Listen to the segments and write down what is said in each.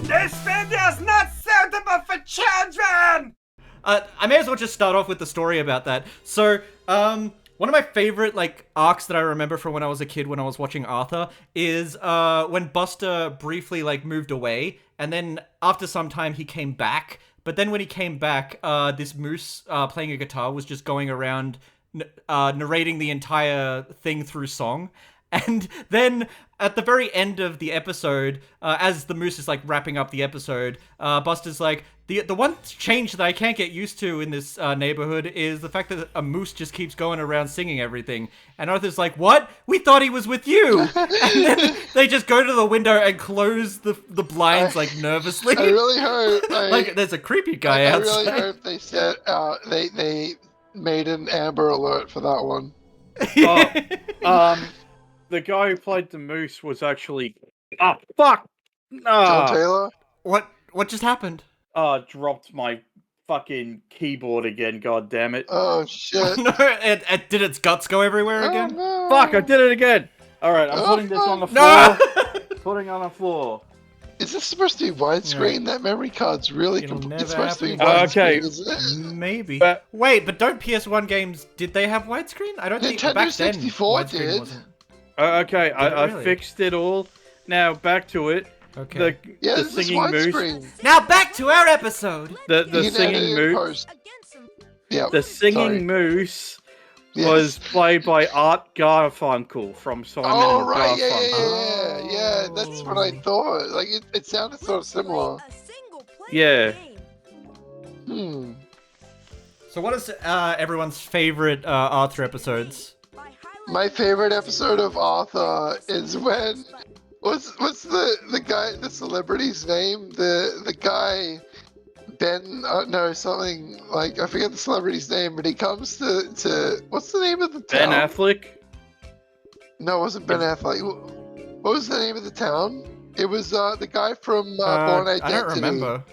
This video's not suitable for children! I may as well just start off with the story about that. So, one of my favorite, arcs that I remember from when I was a kid when I was watching Arthur is, when Buster briefly, moved away, and then after some time he came back, but then when he came back, this moose, playing a guitar was just going around, narrating the entire thing through song. And then at the very end of the episode, as the moose is wrapping up the episode, Buster's like, the one change that I can't get used to in this neighborhood is the fact that a moose just keeps going around singing everything. And Arthur's like, what? We thought he was with you. And then they just go to the window and close the blinds nervously. I really hope there's a creepy guy outside. I really hope they said they made an Amber Alert for that one. The guy who played the moose was actually... Oh, fuck! John Taylor? What just happened? Dropped my fucking keyboard again, god damn it. Oh, shit. No, did its guts go everywhere again? No. Fuck, I did it again! Alright, I'm putting this on the floor. No! Putting on the floor. Is this supposed to be widescreen? Yeah. That memory card's really... It's supposed to be happen. widescreen, Okay. isn't it? Maybe. But- Wait, but don't PS1 games, did they have widescreen? I don't think Nintendo back then 64 widescreen did. wasn't. Okay, I really? fixed it all. Now, back to it. Okay. Yeah, The this is singing moose. widescreen. Now back to our episode! The You can edit singing it in moose. post. Yeah, The singing sorry. moose Yes. was played by Art Garfunkel from Simon Oh, and right, Garfunkel. yeah, that's what I thought. Like, it sounded sort of similar. Yeah. So what is everyone's favorite Arthur episodes? My favorite episode of Arthur is when... What's the guy, the celebrity's name? The guy... Ben, no, something like, I forget the celebrity's name, but he comes to what's the name of the Ben town? Affleck? No, it wasn't Ben Affleck. What was the name of the town? It was the guy from Born Identity. I don't remember.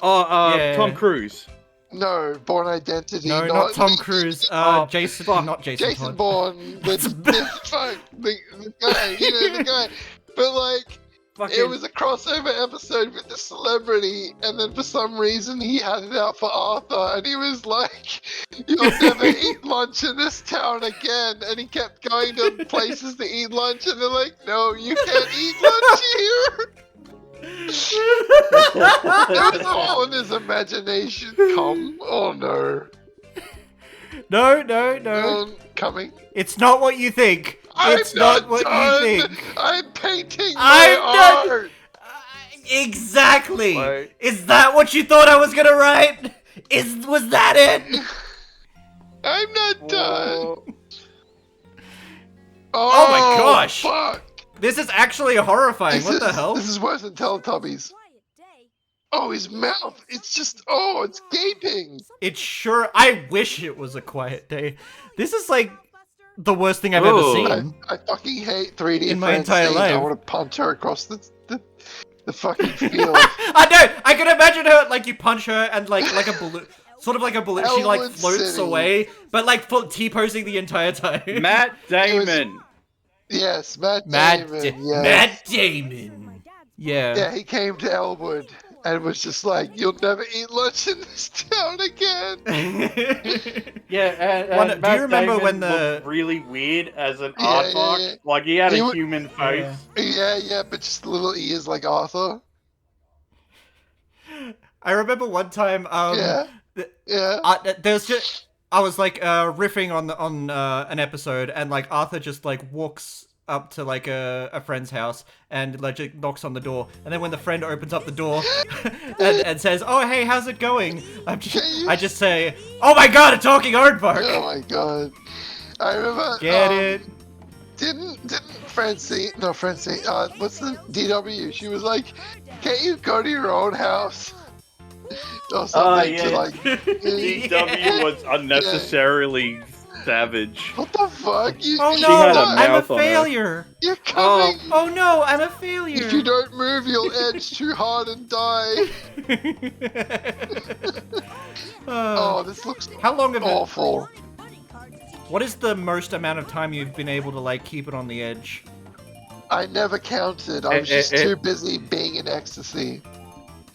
Oh, Tom Cruise. No, Born Identity. No, not Tom Cruise. Jason, not Jason. Jason Todd. Bourne. The guy, you know, the guy. But it was a crossover episode with the celebrity, and then for some reason he had it out for Arthur, and he was like, "You'll never eat lunch in this town again." And he kept going to places to eat lunch, and they're like, "No, you can't eat lunch here." It was all in his imagination. Oh no. No. Coming. It's not what you think. It's not what you think. I'm painting my art. Exactly. Wait. Is that what you thought I was gonna write? Was that it? I'm not done. Oh my gosh. Fuck. This is actually horrifying. What the hell? This is worse than Teletubbies. Oh, his mouth. It's just, it's gaping. It's sure. I wish it was A Quiet Day. This is the worst thing I've ever seen. I fucking hate 3D in my entire Francine. life. I want to punch her across the fucking field. I know. I can imagine her you punch her and like a balloon, sort of like a balloon. She Elwood floats City. away, but T-posing the entire time. Matt Damon. Yes, Matt Matt Damon. Yes. Matt Damon. Yeah. Yeah, he came to Elwood and was just like, "You'll never eat lunch in this town again." Yeah, and do you Matt remember Damon when looked really weird as an Yeah, aardvark? yeah. Like he had He a would- human face. Yeah, but just little ears like Arthur. I remember one time. Yeah. There's just I was riffing on an episode, and Arthur just walks up to a friend's house and just knocks on the door, and then when the friend opens up the door and says, "Oh hey, how's it going?" I just say, "Oh my god, a talking aardvark!" Oh my god. I remember. Get it? Didn't Francine? No, Francine. What's the DW? She was like, "Can't you go to your own house?" Or something yeah. to like. DW was unnecessarily savage. What the fuck? Oh She no, had a I'm a mouth on her. failure. You're coming. Oh no, I'm a failure. If you don't move, you'll edge too hard and die. This looks How long have awful. What is the most amount of time you've been able to keep it on the edge? I never counted. I was just too busy being in ecstasy.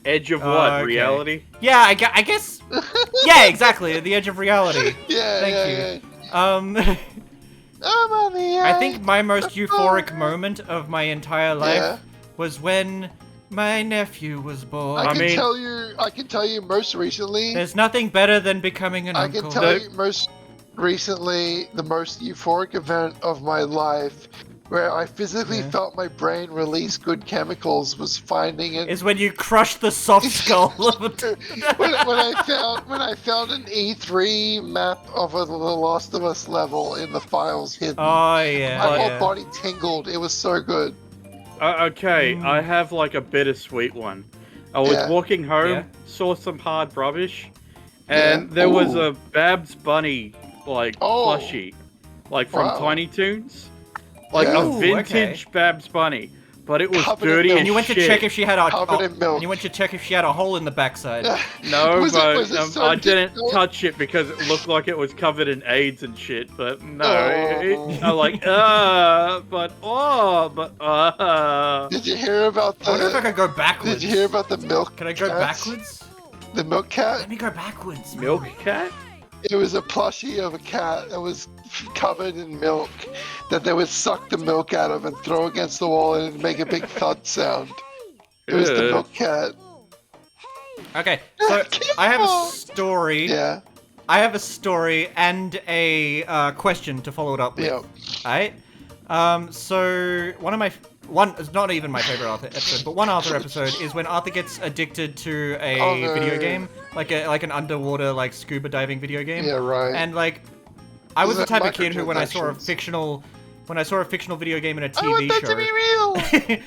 Edge of what? Okay. Reality? Yeah, I guess. Yeah, exactly. The edge of reality. Yeah, Thank yeah, you. yeah. I'm on the I think my most euphoric moment of my entire life Yeah. was when my nephew was born. I mean- can tell you most recently. There's nothing better than becoming an I uncle. can tell you most recently the most euphoric event of my life where I physically felt my brain release good chemicals was finding it. Is when you crush the soft skull of a when I found an E3 map of The Last of Us level in the files hidden. Oh yeah. My yeah. whole body tingled. It was so good. Okay, I have like a bittersweet one. I was Yeah. walking home, Yeah. saw some hard rubbish, and Yeah. there was Ooh. a Babs Bunny like plushie, like from Wow. Tiny Toons, like Yeah. a Ooh, vintage Babs Bunny, but it was Covered in dirty milk. as And you went to shit. check if she had a Covered in milk. and you went to check if she had a hole in the backside. No, Was but it so I didn't difficult? touch it because it looked like it was covered in AIDS and shit. But no, Oh. I'm like, Did you hear about I wonder if I the? could go backwards. Did you hear about the milk? Can I go cats? backwards? The milk cat. Let me go backwards. Milk cat? It was a plushie of a cat that was covered in milk that they would suck the milk out of and throw against the wall and it'd make a big thud sound. It was the Ugh. milk cat. Okay, so I have a story. Yeah. I have a story and a question to follow it up with. Yeah. Alright? So one is not even my favorite Arthur episode, but one Arthur episode is when Arthur gets addicted to a Oh, no. video game, like an underwater like scuba diving video game. Yeah, right. And like, I was the Isn't that type of kid who, when I saw a microtransactions? fictional video game in a TV I want that show, to be real.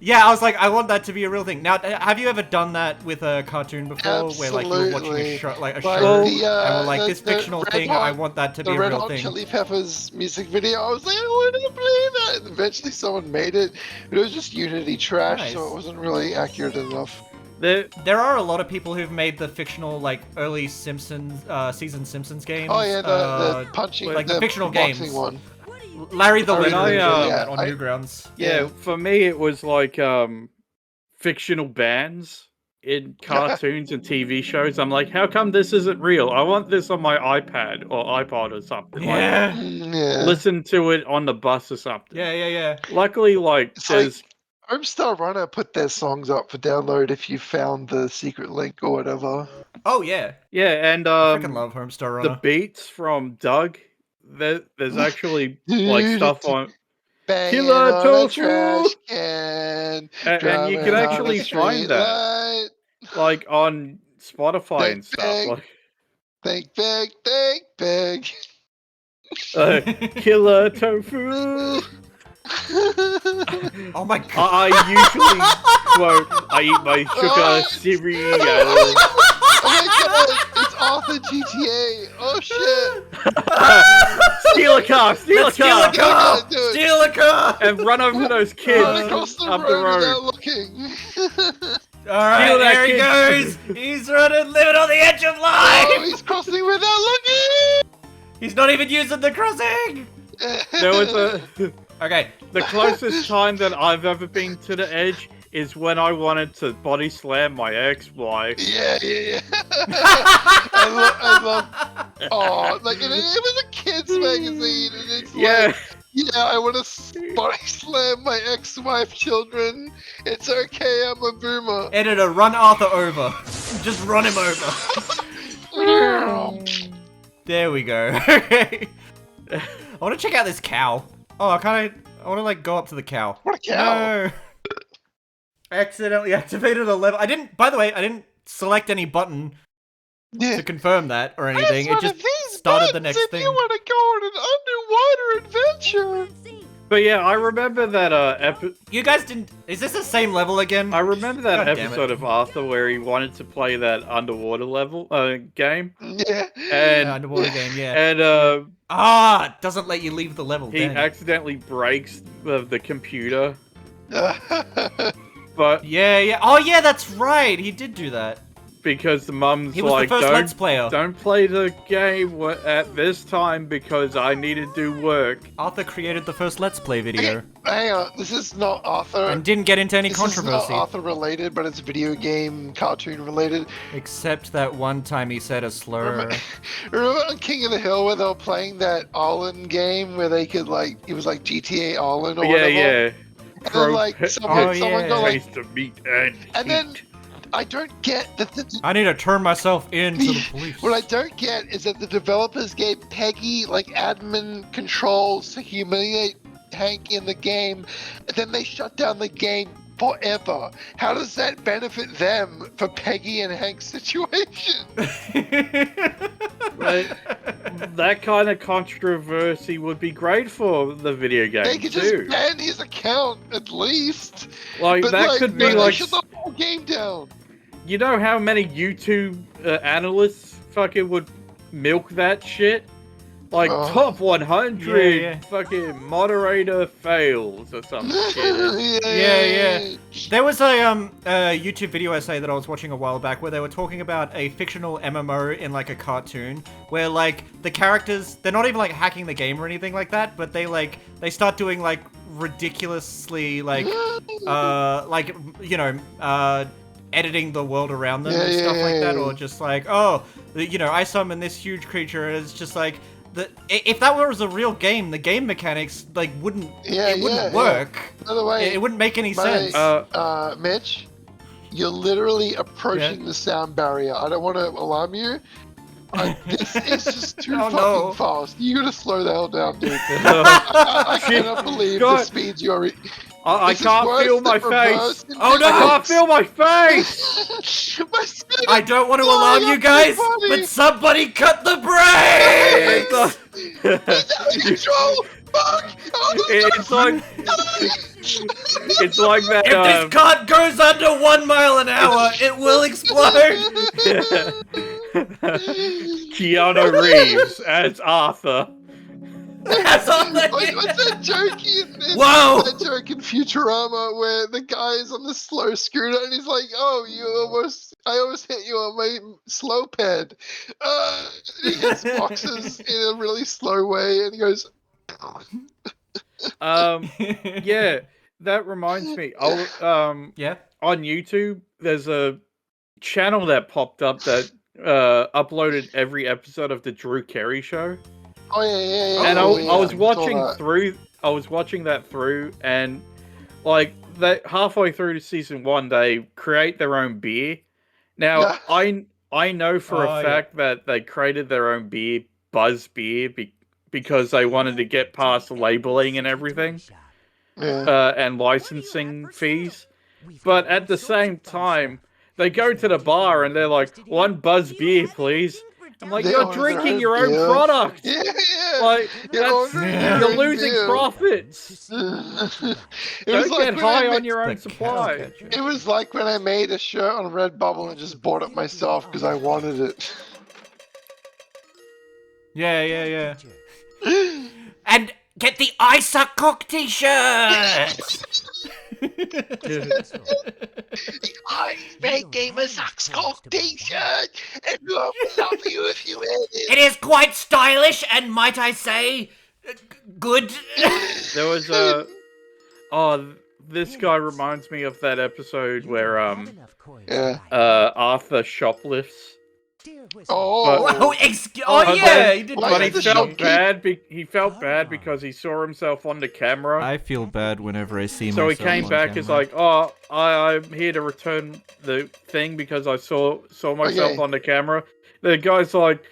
yeah, I was like, I want that to be a real thing. Now, have you ever done that with a cartoon before, where like you're watching a Absolutely. show, like a Like show, the, and we're like, the- this the fictional Red thing, Hot- I want that to be The a Red real Hot thing. Chili Peppers music video. I was like, I wouldn't believe that. And eventually, someone made it, but it was just Unity trash, so Nice. it wasn't really accurate enough. There, There are a lot of people who've made the fictional, like, early Simpsons, season Simpsons games. Oh yeah, the punching, like the fictional boxing games. one. Larry the Oh, Loser I, is doing yeah, that on I- Newgrounds. yeah, for me it was like fictional bands in cartoons and TV shows. I'm like, how come this isn't real? I want this on my iPad or iPod or something. Yeah. Yeah. Like, listen to it on the bus or something. Yeah. Luckily, like, It's there's Homestar Runner put their songs up for download if you found the secret link or whatever. Oh, yeah. yeah, and I freaking love Homestar the Runner. beats from Doug. There's actually like stuff on, Banging Killer on a tofu! trash can, and you driving can on a actually find that streetlight. like on Spotify and stuff. Bang. Like, Think big, think big. Killer tofu. Oh my god. I usually quote, I eat my sugar cereal. Oh my god, it's Arthur GTA. Oh shit. Steal a car, steal a Let's steal a car, car! Okay, do it. Steal a car! and run over those kids Run across the up road, the road. without looking. Alright, Steal that there he goes! He's running, living on the edge of Oh, life! he's crossing without looking. He's not even using the crossing! There was Okay. the closest time that I've ever been to the edge is when I wanted to body slam my ex-wife. Yeah. I love. Oh, like it was a kids magazine, and it's Yeah, like, I want to body slam my ex-wife, children. It's okay, I'm a boomer. Editor, run Arthur over. Just run him over. There we go. Okay. I want to check out this cow. Oh, I want to like go up to the cow. What a cow! No. I accidentally activated a level. By the way, I didn't select any button Yeah. to confirm that or Press anything. It one just of these started the buttons next if thing. you want to go on an underwater adventure. but yeah, I remember that You guys didn't. Is this the same level again? I remember that God damn episode it. of Arthur where he wanted to play that underwater level game, Yeah. and Underwater game, yeah. and It doesn't let you leave the level. he Dang. accidentally breaks the computer. But Yeah. Oh, yeah, that's right. He did do that. because the mum's He was like, the first Let's Player. don't play the game at this time because I need to do work. Arthur created the first Let's Play video. Hang on, this is not Arthur. And didn't get into any This controversy. is not Arthur related, but it's video game, cartoon related. Except that one time he said a slur. Remember on King of the Hill where they were playing that Arlen game where they could like, it was like GTA Arlen or whatever? Yeah. And then like someone got like, Taste of meat and then heat. I don't get that I need to turn myself in to the police. what I don't get is that the developers gave Peggy like admin controls to humiliate Hank in the game, and then they shut down the game forever. How does that benefit them for Peggy and Hank's situation? That kind of controversy would be great for the video game They could too. just ban his account at least. Like But that could be no, they like, shut the whole game down. you know how many YouTube analysts fucking would milk that shit? Like top 100 Yeah. fucking moderator fails or some shit. Yeah. There was a YouTube video essay that I was watching a while back where they were talking about a fictional MMO in like a cartoon where like the characters, they're not even like hacking the game or anything like that, but they start doing like ridiculously like editing the world around them and stuff like that, or just like, oh, I summon this huge creature, and it's just like, if that was a real game, the game mechanics like wouldn't work. By the way, it wouldn't make any sense. Mitch, you're literally approaching the sound barrier. I don't want to alarm you. This is just too fucking fast. You gotta slow the hell down, dude. I cannot believe the speeds you're. I can't feel my face. Oh no! I can't feel my face. I don't want to alarm you guys, but somebody cut the brakes! Control! Fuck! It's like that. If this cart goes under 1 mile an hour, it will explode. Keanu Reeves as Arthur. That's all What's that joke in Whoa! that joke in Futurama where the guy is on the slow scooter and he's like, "Oh, I almost hit you on my slow pad." He hits boxes in a really slow way and he goes. Yeah, that reminds me. On YouTube, there's a channel that popped up that uploaded every episode of the Drew Carey Show. Oh yeah. And I was watching through. I was watching that through, and like that halfway through to season 1, they create their own beer. Now I know for a fact that they created their own beer, Buzz Beer, because they wanted to get past labeling and everything, and licensing fees. But at the same time, they go to the bar and they're like, "1 Buzz Beer, please." I'm like, you're drinking your own product. Yeah. Like, you're losing beer. profits. Don't get high on your own supply. It was like when I made a shirt on Redbubble and just bought it myself because I wanted it. Yeah. And get the I Suck Cock t-shirt! I making a Sucks Cock t-shirt and love you if you wear it. It is quite stylish and, might I say, good. There was this guy reminds me of that episode where Arthur shoplifts. He did. But he felt bad. He felt bad because he saw himself on the camera. I feel bad whenever I see so myself. So he came back as like, "Oh, I'm here to return the thing because I saw myself on the camera." The guy's like,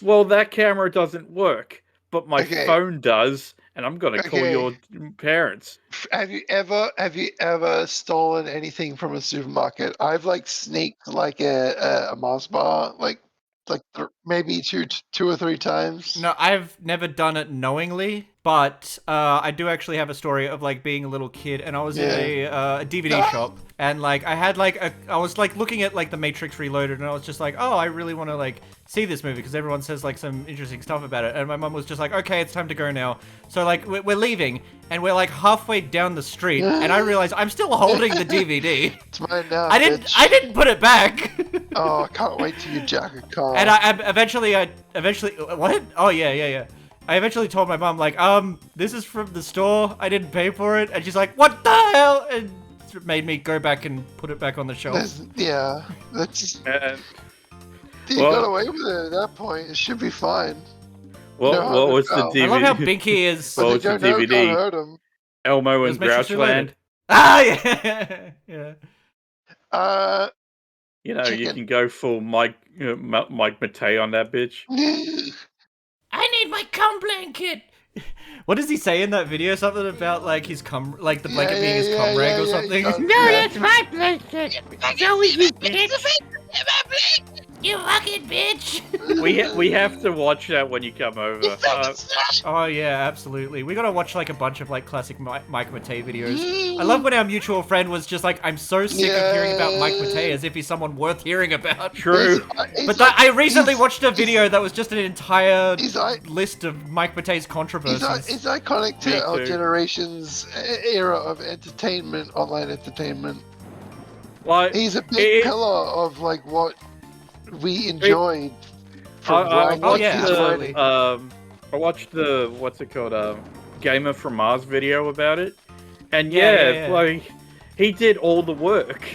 "Well, that camera doesn't work, but my phone does, and I'm gonna call your parents." Have you ever stolen anything from a supermarket? I've like sneaked like a Mars bar, like maybe two or three times. No, I've never done it knowingly, but I do actually have a story of like being a little kid, and I was in a DVD shop, and like I was like looking at like The Matrix Reloaded, and I was just like, oh, I really want to like see this movie because everyone says like some interesting stuff about it, and my mum was just like, okay, it's time to go now. So like we're leaving, and we're like halfway down the street, and I realize I'm still holding the DVD. It's mine now. I didn't put it back. Oh, I can't wait till you jack a car. And I eventually what? Oh yeah. I eventually told my mom like, this is from the store. I didn't pay for it, and she's like, what the hell? And it made me go back and put it back on the shelf. That's. And, You got away with it at that point. It should be fine. what was the DVD? I love how Binky is. What was the DVD? Can't hurt him. Elmo and Grouchland. Ah, yeah, yeah. You know, Chicken. you can go full Mike Matei on that bitch. I need my cum blanket. What does he say in that video? Something about like his cum, like the blanket being his cum rag or something. That's my blanket. Joey, you bitch. You fucking bitch. We have to watch that when you come over. Oh yeah, absolutely. We gotta watch like a bunch of like classic Mike Matei videos. I love when our mutual friend was just like, "I'm so sick of hearing about Mike Matei as if he's someone worth hearing about." True. But I recently watched a video that was just an entire list of Mike Matei's controversies. It's iconic to our generation's era of entertainment, online entertainment. Like, he's a big pillar of like what we enjoyed. I watched the what's it called, Gamer from Mars video about it, and like he did all the work,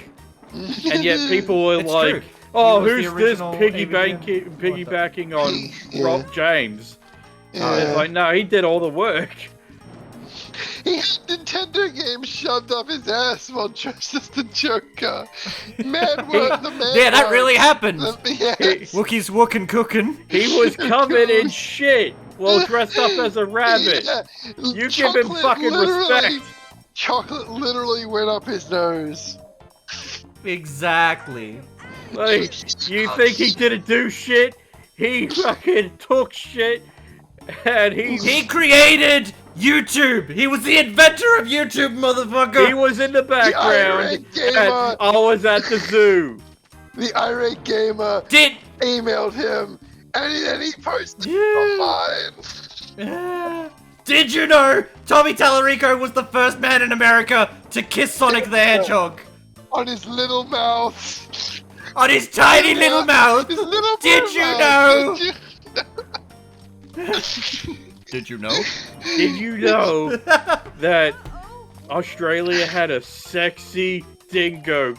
and yet people were like, true. "Oh, who's this piggybacking on Rob James?" It's like, no, he did all the work. He had Nintendo games shoved up his ass while dressed as the Joker. Mad work, the man. Yeah, that really happened. Yes. Wookiees wookin' cookin'. He was covered in shit while dressed up as a rabbit. Yeah. You give him fucking respect. Chocolate literally went up his nose. Exactly. Like, you think he didn't do shit? He fucking took shit, and he created YouTube! He was the inventor of YouTube, motherfucker! He was in the background, and I was at the zoo. The irate gamer emailed him, and then he posted online. Did you know Tommy Tallarico was the first man in America to kiss Sonic the Hedgehog? On his little mouth. On his tiny little mouth! His little Did you know? Did you know? Did you know that Australia had a sexy dingo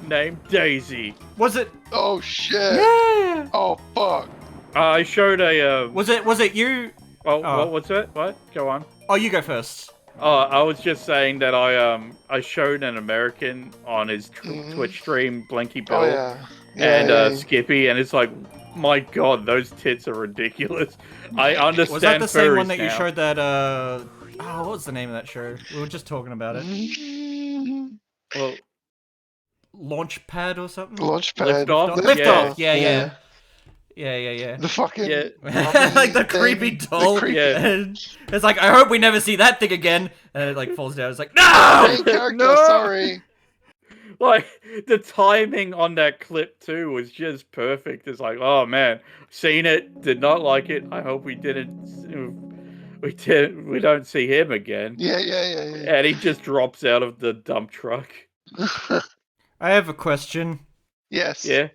named Daisy? Was it? Oh shit! Yeah. Oh fuck! I showed a. Was it you? Oh, what's that? What? Go on. Oh, you go first. Oh, I was just saying that I showed an American on his Twitch stream, Blinky Bill, and Skippy, and it's like, my god, those tits are ridiculous. I understand. Was that the same one that you now. showed that? What was the name of that show? We were just talking about it. Well, Launchpad or something? Launchpad. Liftoff. Yeah. The fucking like the creepy doll. And it's like, I hope we never see that thing again. And it like falls down. It's like, no! Main character, No! sorry. Like, the timing on that clip too was just perfect. It's like, oh man, seen it, did not like it. I hope we don't see him again. Yeah. And he just drops out of the dump truck. I have a question. Yes. Yeah.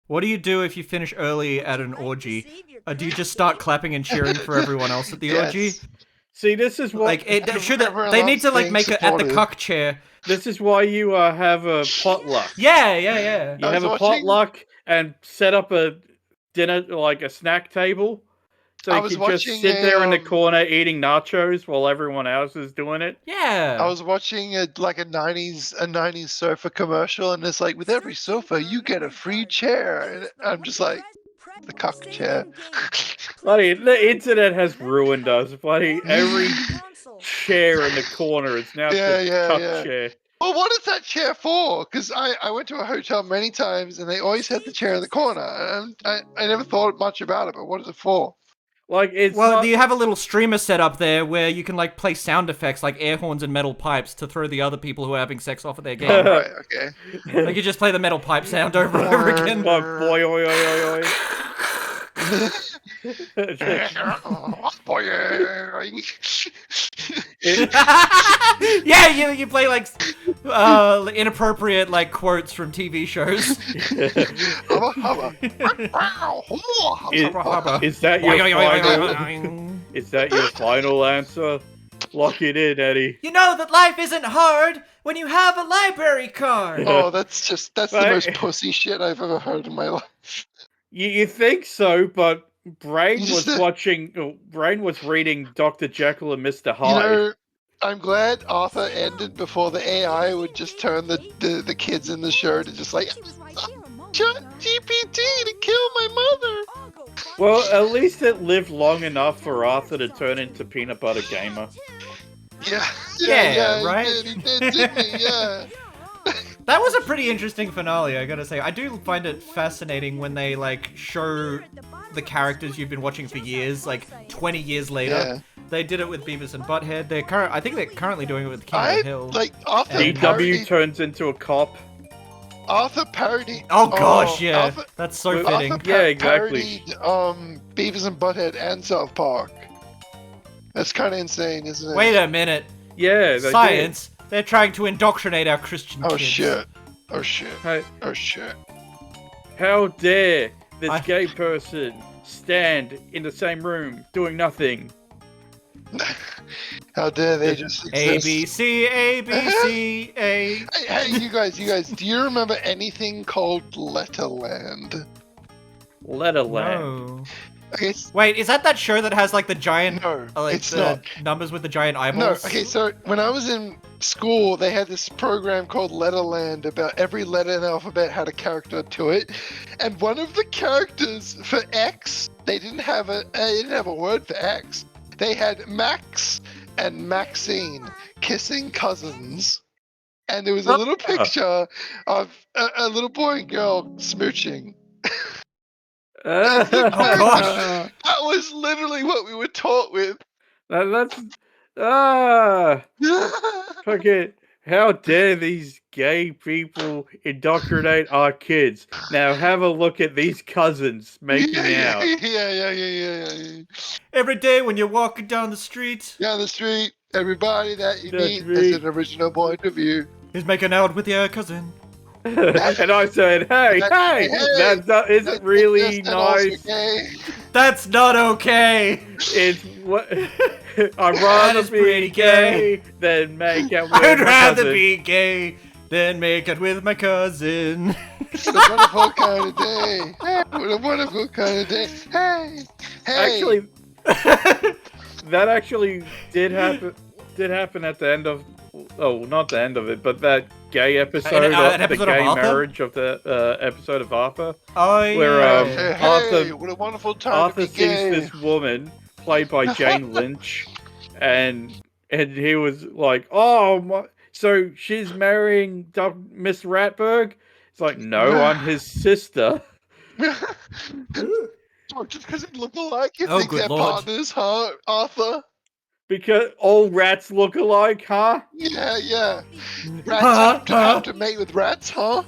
What do you do if you finish early at an orgy? Do you just start clapping and cheering for everyone else at the orgy? See, this is what they need to like make it at the cuck chair. This is why you have a potluck. Yeah. You have a potluck and set up a dinner, like a snack table. So you can just sit there in the corner eating nachos while everyone else is doing it. Yeah. I was watching a 90s sofa commercial, and it's like, with every sofa you get a free chair, and I'm just like, the cuck chair. Buddy, the internet has ruined us. Buddy, every chair in the corner is now the cuck chair. Well, what is that chair for? Because I went to a hotel many times, and they always had the chair in the corner. And I never thought much about it, but what is it for? Like, it's do you have a little streamer set up there where you can like play sound effects like air horns and metal pipes to throw the other people who are having sex off of their game? Right, okay. Like you just play the metal pipe sound over and over again. Like, boy, oi, oi, oi, oi. Yeah, you play like inappropriate like quotes from TV shows. Is that your final? Is that your final answer? Lock it in, Eddie. You know that life isn't hard when you have a library card. Oh, that's the most pussy shit I've ever heard in my life. You think so, but Brain was reading Dr. Jekyll and Mr. Hyde. You know, I'm glad Arthur ended before the AI would just turn the kids in the show to just like, GPT to kill my mother. Well, at least it lived long enough for Arthur to turn into Peanut Butter Gamer. Yeah, right? He did, didn't he? Yeah. That was a pretty interesting finale, I gotta say. I do find it fascinating when they, like, show the characters you've been watching for years, like, 20 years later. Yeah. They did it with Beavis and Butthead. I think they're currently doing it with King of the Hill. Like, Arthur DW turns into a cop. Arthur parodied... Oh gosh, yeah. That's so fitting. Arthur Yeah, exactly. Parodied, Beavis and Butthead and South Park. That's kind of insane, isn't it? Wait a minute. Yeah, they Science. They're trying to indoctrinate our Christian kids. Shit. Oh shit. Hey, Oh shit. how dare this gay person stand in the same room doing nothing? How dare they just exist? ABC, ABC, A. Hey, you guys, do you remember anything called Letterland? Letterland. No. Okay, Wait, is that show that has like the giant, no, like it's the not. numbers with the giant No, eyeballs? okay, so when I was in school, they had this program called Letterland about every letter in the alphabet had a character to it, and one of the characters for X, they didn't have a word for X. They had Max and Maxine kissing cousins, and there was a little picture of a little boy and girl smooching. Oh gosh. That was literally what we were taught with. That's fucking. How dare these gay people indoctrinate our kids? Now have a look at these cousins making out. Yeah. Every day when you're walking down the street, Down the street, everybody that you That's meet me. is an original point of view. he's making out with your cousin. And I said, hey, that isn't really That's also nice. gay. That's not okay. It's what I'd rather is be pretty gay than make out with I'd my rather cousin. be gay than make it with my cousin. What a wonderful kind of day. Hey, what a wonderful kind of day. Hey. Actually, that actually did happen. Did happen at the end of, not the end of it, but that gay episode An of episode the of gay Arthur? marriage of the episode of Arthur. Oh Where, yeah. Hey, Arthur- what a wonderful time Arthur to be sees gay. this woman played by Jane Lynch, and he was like, "Oh, so she's marrying Miss Ratberg?" It's like, "No, I'm his sister." Just because they look alike, you Oh, think good they're lord. partners, huh, Arthur? Because all rats look alike, huh? Yeah. Rats have to mate with rats, huh?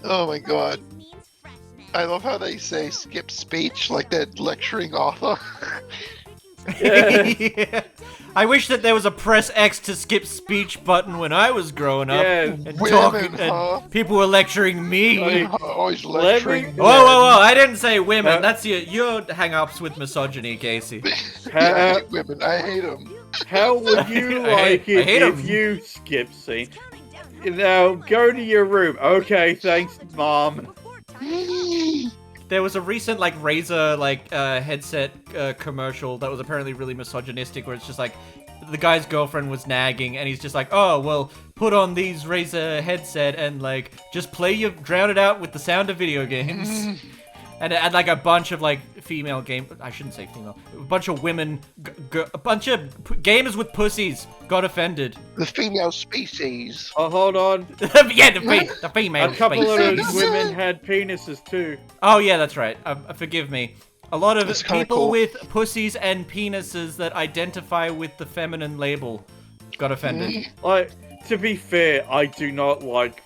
Oh my god. I love how they say skip speech like they're lecturing Arthur. Yeah. I wish that there was a press X to skip speech button when I was growing up. Yeah. And Women, talking, huh? and people were lecturing me. Always Let me- lecturing. Whoa! I didn't say women. That's your hang-ups with misogyny, Casey. I hate women. I hate them. How would you I like hate- I it hate if 'em. you skip scene? Now go to your room. Okay, thanks, Mom. There was a recent like Razer headset commercial that was apparently really misogynistic, where it's just like the guy's girlfriend was nagging, and he's just like, "Oh well, put on these Razer headset and like just drown it out with the sound of video games." And like a bunch of like female I shouldn't say female, a bunch of women, a bunch of gamers with pussies got offended. The female species. Oh, hold on. Yeah, the female. A couple of species. those women had penises too. Oh yeah, that's right. Forgive me. A lot of That's kinda people cool. with pussies and penises that identify with the feminine label got offended. Like, to be fair, I do not like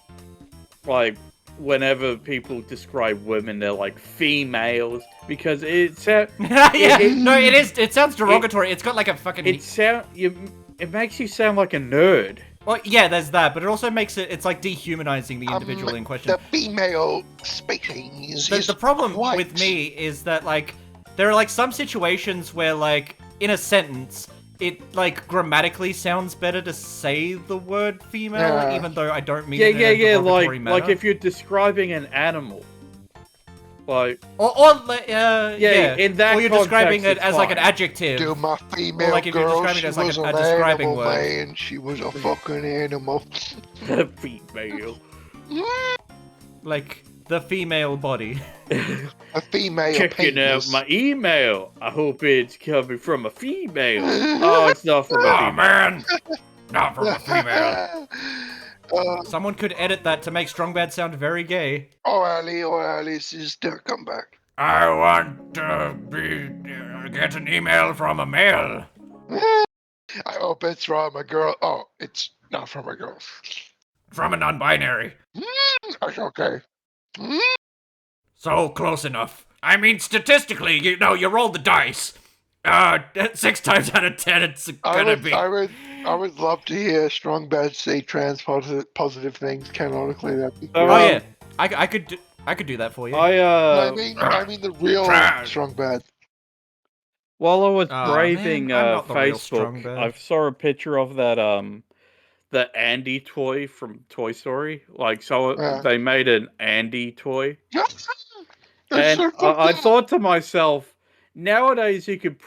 whenever people describe women, they're like females because it sounds. It sounds derogatory. It's got like a fucking. It makes you sound like a nerd. Well, yeah, there's that, but it also makes it's like dehumanizing the individual in question. The female species. The problem with me is that like there are like some situations where like in a sentence it like grammatically sounds better to say the word female, even though I don't mean it in a derogatory manner. Like if you're describing an animal. Like, in that or you're describing it as like an adjective. Do my female or like if you're describing it as like a describing word. Man, she was a fucking animal. The female. Like the female body. A female. Checking out my email. I hope it's coming from a female. Oh, it's not from a female. Oh man, not from a female. Someone could edit that to make Strong Bad sound very gay. Oh, Ali, sister, come back. I want to get an email from a male. I hope it's from a girl. Oh, it's not from a girl. From a non-binary. That's okay. So close enough. I mean, statistically, you roll the dice. 6 times out of 10, it's gonna be. I would love to hear Strong Bad say trans positive things canonically. That'd be great. Oh yeah, I could do that for you. I mean the real Strong Bad. While I was braving Facebook, I saw a picture of that the Andy toy from Toy Story. Like, so they made an Andy toy, and I thought to myself, nowadays you could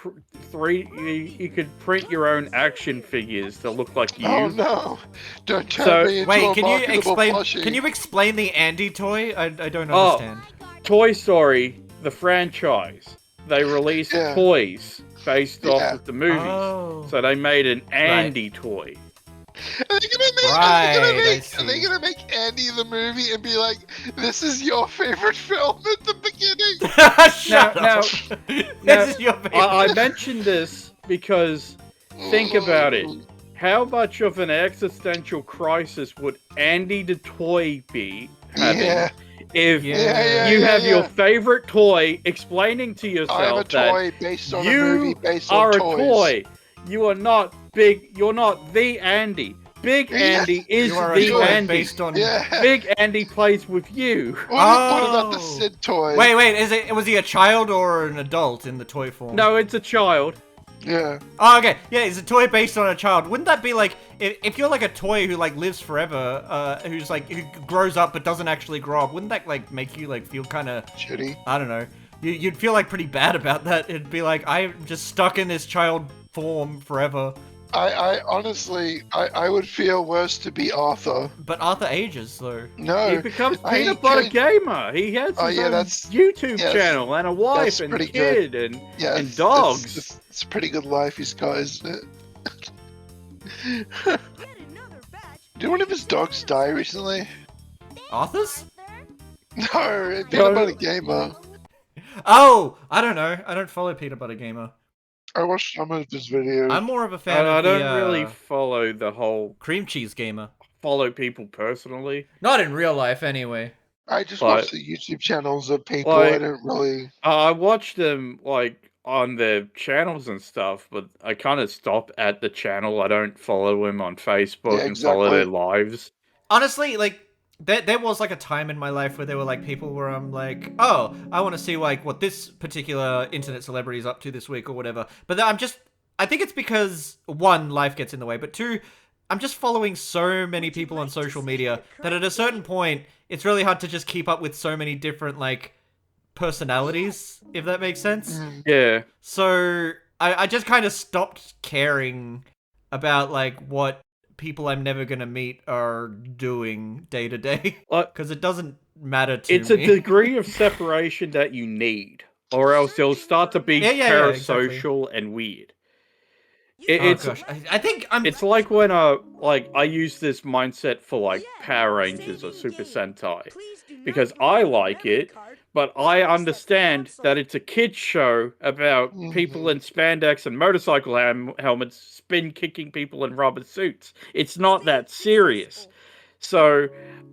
you could print your own action figures that look like you. Oh no! Don't turn me into a marketable plushie. Can you explain the Andy toy? I don't understand. Toy Story, the franchise, they released toys based off of the movies, so they made an Andy toy. Are they gonna make Andy the movie and be like, "This is your favorite film at the beginning"? Shut up. This is your favorite. I mentioned this because think about it. How much of an existential crisis would Andy the toy be having if you have your favorite toy explaining to yourself toy based on you a movie based are on a toys. toy? You are not big. You're not the Andy. Big Andy is the Andy. Based on... Big Andy plays with you. What about the Sid toy? Wait, was he a child or an adult in the toy form? No, it's a child. Yeah. Oh, okay. Yeah, it's a toy based on a child. Wouldn't that be like, if you're like a toy who like lives forever, who grows up but doesn't actually grow up, wouldn't that like make you like feel kind of shitty? I don't know. You'd feel like pretty bad about that. It'd be like, I'm just stuck in this child form forever. I honestly, I would feel worse to be Arthur. But Arthur ages, though. No. He becomes Peanut Butter Gamer. He has his own YouTube channel and a wife and kid and dogs. It's a pretty good life he's got, isn't it? Did one of his dogs die recently? Arthur's? No, Peanut Butter Gamer. Oh, I don't know. I don't follow Peanut Butter Gamer. I watched some of his videos. I'm more of a fan of I don't really follow the whole Cream Cheese Gamer. Follow people personally. Not in real life, anyway. I just watch the YouTube channels of people. I don't really. I watch them like on their channels and stuff, but I kind of stop at the channel. I don't follow them on Facebook and follow their lives. Honestly, like. There was like a time in my life where there were like people where I'm like, oh, I want to see like what this particular internet celebrity is up to this week or whatever. But I think it's because one, life gets in the way, but two, I'm just following so many people on social media that at a certain point, it's really hard to just keep up with so many different like personalities, if that makes sense. Yeah. So I just kind of stopped caring about like what people I'm never gonna meet are doing day to day, because it doesn't matter to me. It's a degree of separation that you need, or else they'll start to be parasocial and weird. Gosh, I think it's like when I use this mindset for like Power Rangers or Super Sentai, because I like it, but I understand that it's a kids show about people in spandex and motorcycle helmets spin kicking people in rubber suits. It's not that serious. So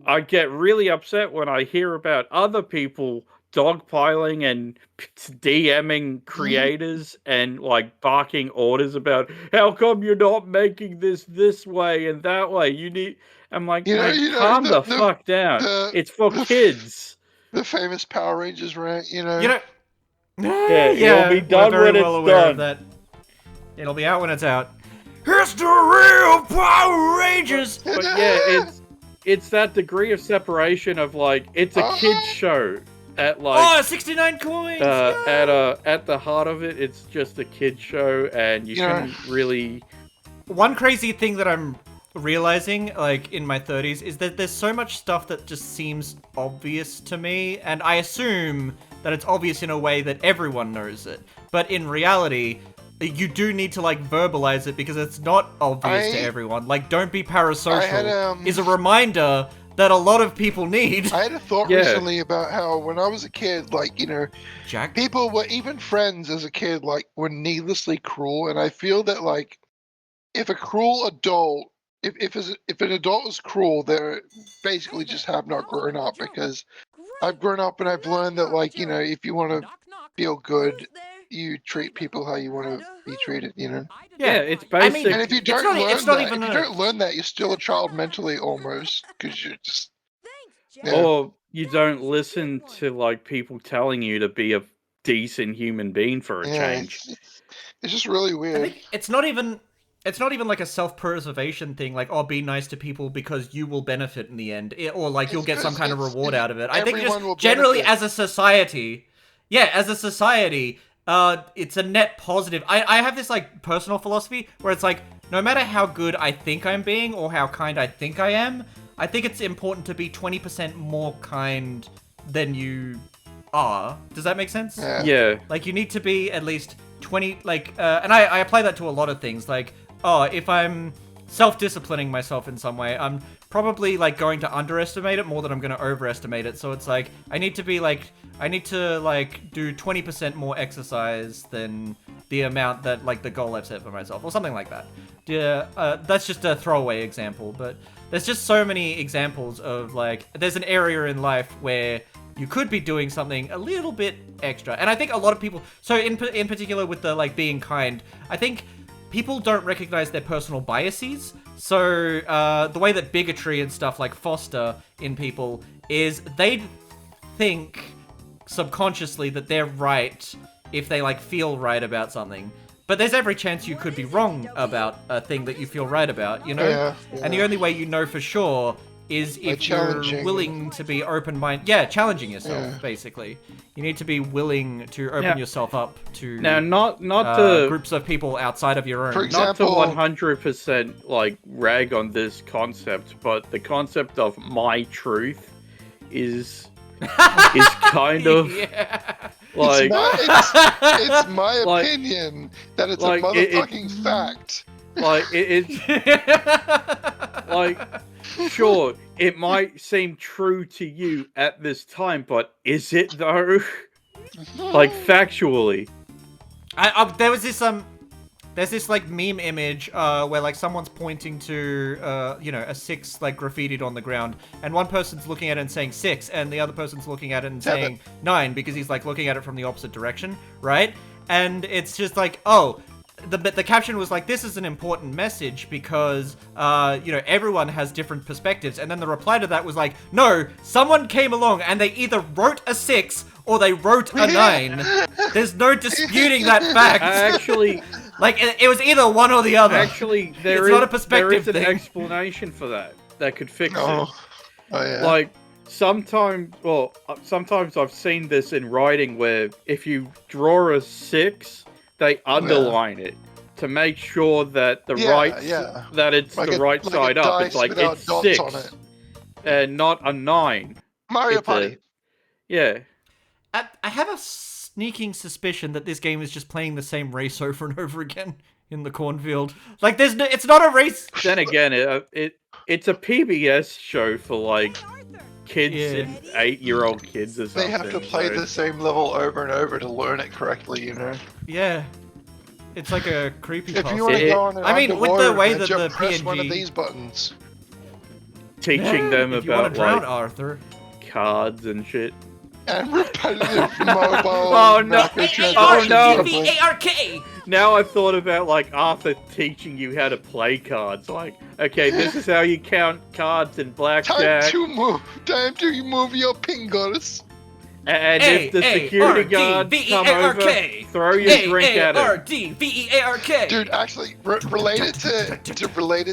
I get really upset when I hear about other people dogpiling and DMing creators and like barking orders about how come you're not making this way and that way. You need. I'm like, mate, calm the fuck down. It's for kids. The famous Power Rangers rant, You know. Yeah, it'll be done we're very when well it's aware done. of that. It'll be out when it's out. It's the real Power Rangers. But yeah, it's that degree of separation of like it's a kids show at like 69 coins. at the heart of it, it's just a kids show, and you shouldn't really. One crazy thing that I'm realizing, like in my 30s, is that there's so much stuff that just seems obvious to me, and I assume that it's obvious in a way that everyone knows it. But in reality, you do need to like verbalize it because it's not obvious to everyone. Like, don't be parasocial is a reminder that a lot of people need. I had a thought recently about how when I was a kid, like, Jack? people were, even friends as a kid, like, were needlessly cruel, and I feel that, like, if a cruel adult, if an adult is cruel, they're basically just have not grown up, because I've grown up and I've learned that, like, if you want to feel good, you treat people how you want to be treated, Yeah, it's basic. I mean, and if you don't learn that, you're still a child mentally almost, because you're just. Or you don't listen to like people telling you to be a decent human being for a change. It's just really weird. I think it's not even like a self-preservation thing, like, oh, be nice to people because you will benefit in the end, or like you'll get some kind of reward out of it. I think just generally as a society, it's a net positive. I have this like personal philosophy where it's like, no matter how good I think I'm being or how kind I think I am, I think it's important to be 20% more kind than you are. Does that make sense? Yeah. Like, you need to be at least 20, like, and I apply that to a lot of things. Like, if I'm self-disciplining myself in some way, I'm probably, like, going to underestimate it more than I'm going to overestimate it. So it's like, I need to do 20% more exercise than the amount that, like, the goal I've set for myself, or something like that. Yeah, that's just a throwaway example, but there's just so many examples of, like, there's an area in life where you could be doing something a little bit extra. And I think a lot of people, so in particular with the, like, being kind, I think people don't recognize their personal biases. So the way that bigotry and stuff like foster in people is they think subconsciously that they're right if they, like, feel right about something. But there's every chance you could be wrong about a thing that you feel right about, you know? Yeah. And the only way you know for sure is if you're willing to be open-minded. Yeah, challenging yourself, basically. You need to be willing to open yourself up to not to groups of people outside of your own. For example, not to 100% like rag on this concept, but the concept of my truth is kind of like it's my opinion that it's like, a motherfucking fact. Like it's like, sure, it might seem true to you at this time, but is it though? Like, factually. There's this like meme image where like someone's pointing to a 6 like graffitied on the ground, and one person's looking at it and saying 6, and the other person's looking at it and saying 9 because he's like looking at it from the opposite direction, right? And it's just like, oh, the caption was like, this is an important message because everyone has different perspectives. And then the reply to that was like, no, someone came along and they either wrote a 6 or they wrote a 9. There's no disputing that fact. Actually, like, it was either one or the other. Actually, there is an explanation for that could fix it. Oh, yeah. Like, sometimes I've seen this in writing where if you draw a 6, they underline it to make sure that the that it's like the right side up. It's like it's 6 on it. And not a 9. Mario Party. Yeah. I have a sneaking suspicion that this game is just playing the same race over and over again in the cornfield. Like, it's not a race. Then again, it's a PBS show for like kids and 8-year-old kids or something. They have to play the same level over and over to learn it correctly, you know? Yeah. It's like a creepy If you want to go on an with the way that the press PNG... one of these buttons. teaching them if you want about to drown like Arthur. cards and shit. And repetitive mobile. Oh no! microtransactions. Oh no! V-A-R-K! Now I thought about like Arthur teaching you how to play cards. Like, okay, this is how you count cards in blackjack. Time to move your fingers. And if the security guards come over, throw your drink at him. A-R-D-V-E-A-R-K! Dude, actually, related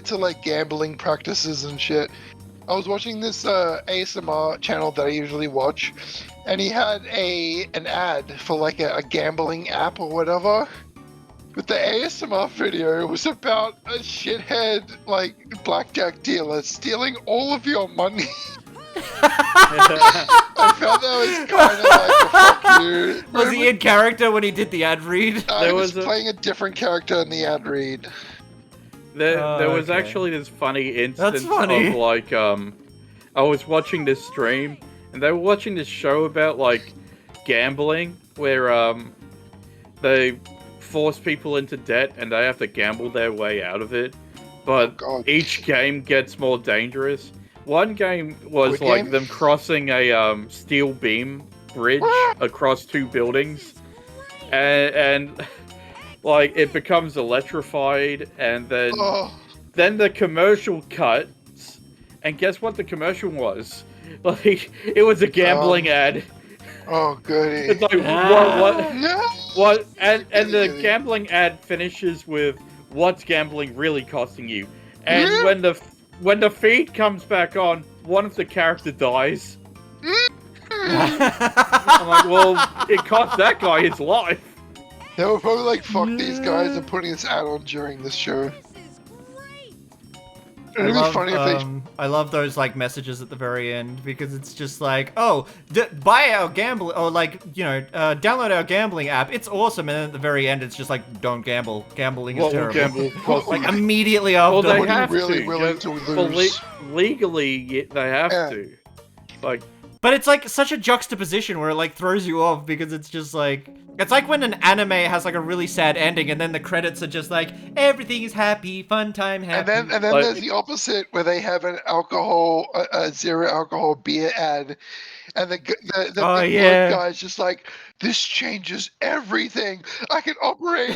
to like gambling practices and shit. I was watching this ASMR channel that I usually watch, and he had an ad for like a gambling app or whatever. But the ASMR video was about a shithead like blackjack dealer stealing all of your money. I felt that was kind of like a fuck you. Was he in character when he did the ad read? I was playing a different character in the ad read. There was actually this funny instance of like I was watching this stream and they were watching this show about like gambling where they force people into debt and they have to gamble their way out of it, but each game gets more dangerous. One game was like them crossing a steel beam bridge across 2 buildings, and like it becomes electrified, and then the commercial cuts, and guess what the commercial was? Like it was a gambling ad. Oh goody! It's like what? And the gambling ad finishes with "What's gambling really costing you?" And when the feed comes back on, one of the characters dies. I'm like, well, it cost that guy his life. They were probably like, fuck these guys and putting this ad on during this show. It'd be funny if they... I love those like messages at the very end because it's just like, oh, buy our gambling, or like, you know, download our gambling app. It's awesome. And then at the very end, it's just like, don't gamble. Gambling is terrible. Like immediately after. Well, they have really willing to lose? Legally, they have to. Like. But it's like such a juxtaposition where it like throws you off because it's just like, it's like when an anime has like a really sad ending and then the credits are just like, everything is happy, fun time, happy. And then there's the opposite where they have an alcohol, a zero alcohol beer ad. And the guy's just like, this changes everything. I can operate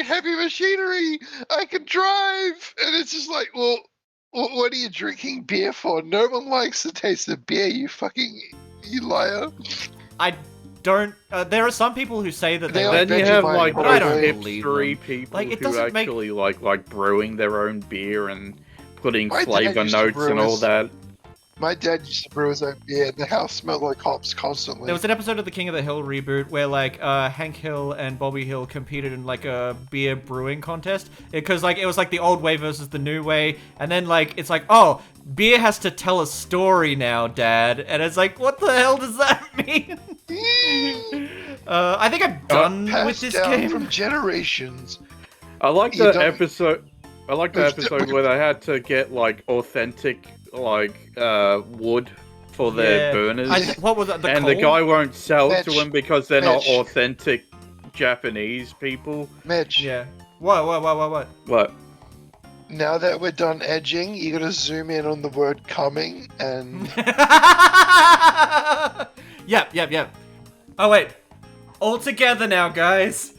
heavy machinery. I can drive. And it's just like, well, what are you drinking beer for? No one likes the taste of beer, you liar. I don't. There are some people who say that they then you have like but I don't believe hipstery them. people like, it who doesn't actually like brewing their own beer and putting My flavor dad used to notes brew and all his- that. My dad used to brew his own beer, and the house smelled like hops constantly. There was an episode of the King of the Hill reboot where like Hank Hill and Bobby Hill competed in like a beer brewing contest because like it was like the old way versus the new way, and then like it's like, oh, beer has to tell a story now, Dad, and it's like, what the hell does that mean? I think I'm done with this game. From generations. I like the episode. I like the episode where they had to get like authentic wood for their burners. What was that? The guy won't sell to them because they're not authentic Japanese people. Mitch. Yeah. What? What? Now that we're done edging, you gotta zoom in on the word coming and... Yep. Oh, wait. All together now, guys.